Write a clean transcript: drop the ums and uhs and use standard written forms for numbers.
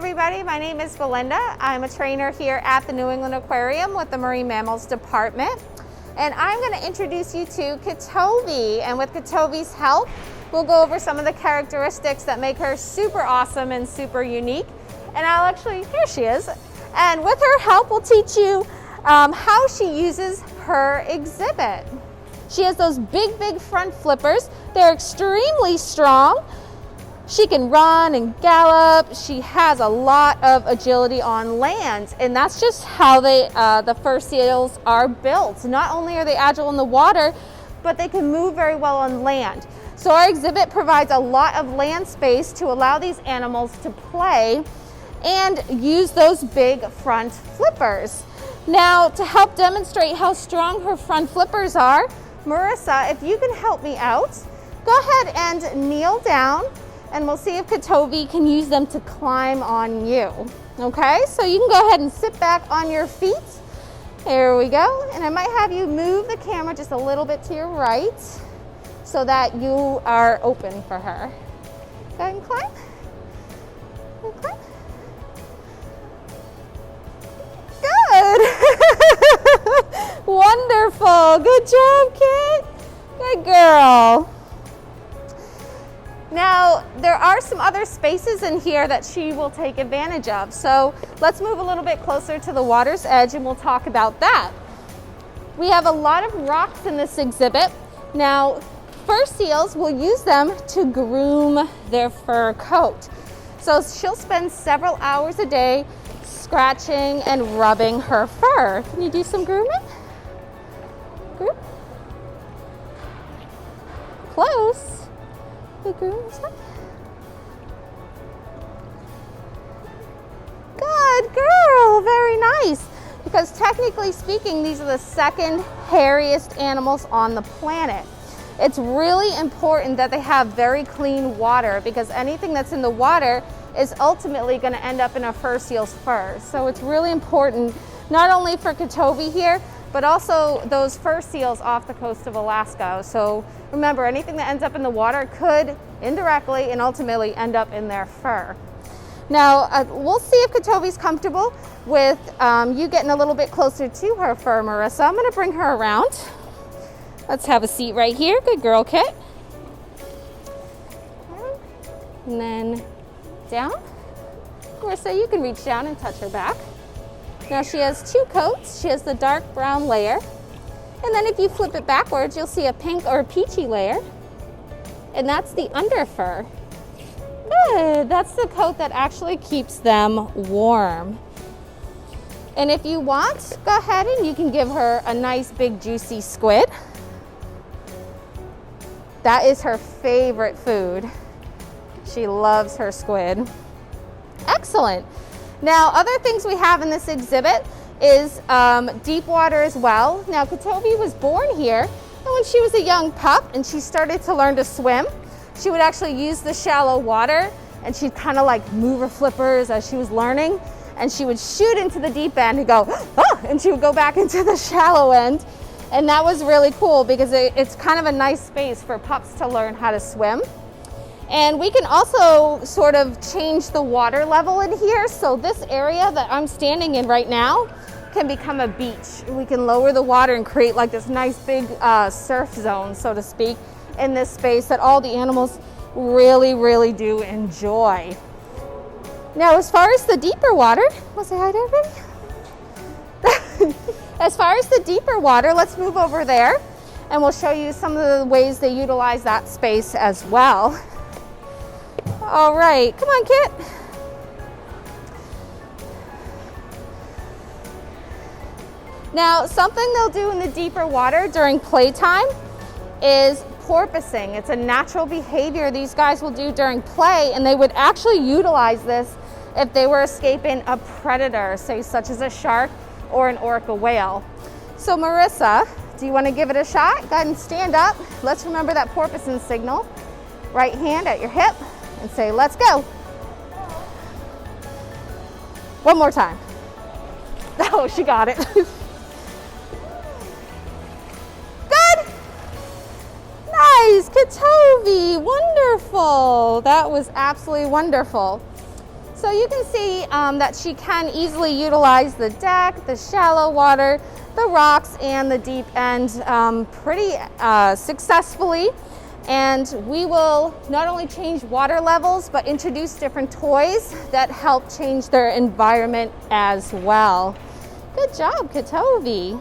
everybody, my name is Belinda. I'm a trainer here at the New England Aquarium with the Marine Mammals Department. And I'm going to introduce you to Kitovi. And with Kitovi's help, we'll go over some of the characteristics that make her super awesome and super unique. And here she is. And with her help, we'll teach you how she uses her exhibit. She has those big front flippers. They're extremely strong. She can run and gallop. She has a lot of agility on land, and that's just how the fur seals are built. Not only are they agile in the water, but they can move very well on land. So our exhibit provides a lot of land space to allow these animals to play and use those big front flippers. Now, to help demonstrate how strong her front flippers are, Marissa, if you can help me out, go ahead and kneel down, and we'll see if Kitovi can use them to climb on you. Okay, so you can go ahead and sit back on your feet. There we go. And I might have you move the camera just a little bit to your right so that you are open for her. Go ahead and climb. And climb. Good. Wonderful. Good job, Kit. Good girl. Now, there are some other spaces in here that she will take advantage of. So let's move a little bit closer to the water's edge and we'll talk about that. We have a lot of rocks in this exhibit. Now, fur seals will use them to groom their fur coat. So she'll spend several hours a day scratching and rubbing her fur. Can you do some grooming? Groom? Close. Good girl, very nice. Because technically speaking, these are the second hairiest animals on the planet. It's really important that they have very clean water because anything that's in the water is ultimately going to end up in a fur seal's fur. So it's really important, not only for Kitovi here, but also those fur seals off the coast of Alaska. So remember, anything that ends up in the water could indirectly and ultimately end up in their fur. Now, we'll see if Kitovi's comfortable with you getting a little bit closer to her fur, Marissa. I'm gonna bring her around. Let's have a seat right here. Good girl, Kit. And then down. Marissa, you can reach down and touch her back. Now she has two coats. She has the dark brown layer. And then if you flip it backwards, you'll see a pink or a peachy layer. And that's the under fur. Good, that's the coat that actually keeps them warm. And if you want, go ahead and you can give her a nice big juicy squid. That is her favorite food. She loves her squid. Excellent. Now, other things we have in this exhibit is deep water as well. Now, Kitovi was born here, and when she was a young pup and she started to learn to swim, she would actually use the shallow water, and she'd kind of like move her flippers as she was learning, and she would shoot into the deep end and go, oh, and she would go back into the shallow end. And that was really cool because it's kind of a nice space for pups to learn how to swim. And we can also sort of change the water level in here. So this area that I'm standing in right now can become a beach. We can lower the water and create like this nice big surf zone, so to speak, in this space that all the animals really do enjoy. Now, as far as the deeper water, want to say hi to everybody? As far as the deeper water, let's move over there and we'll show you some of the ways they utilize that space as well. All right, come on, Kit. Now, something they'll do in the deeper water during playtime is porpoising. It's a natural behavior these guys will do during play, and they would actually utilize this if they were escaping a predator, say such as a shark or an orca whale. So Marissa, do you want to give it a shot? Go ahead and stand up. Let's remember that porpoising signal. Right hand at your hip. And say, let's go. One more time. Oh, she got it. Good. Nice, Kitovi, wonderful. That was absolutely wonderful. So you can see that she can easily utilize the deck, the shallow water, the rocks, and the deep end pretty successfully. And we will not only change water levels, but introduce different toys that help change their environment as well. Good job, Kitovi.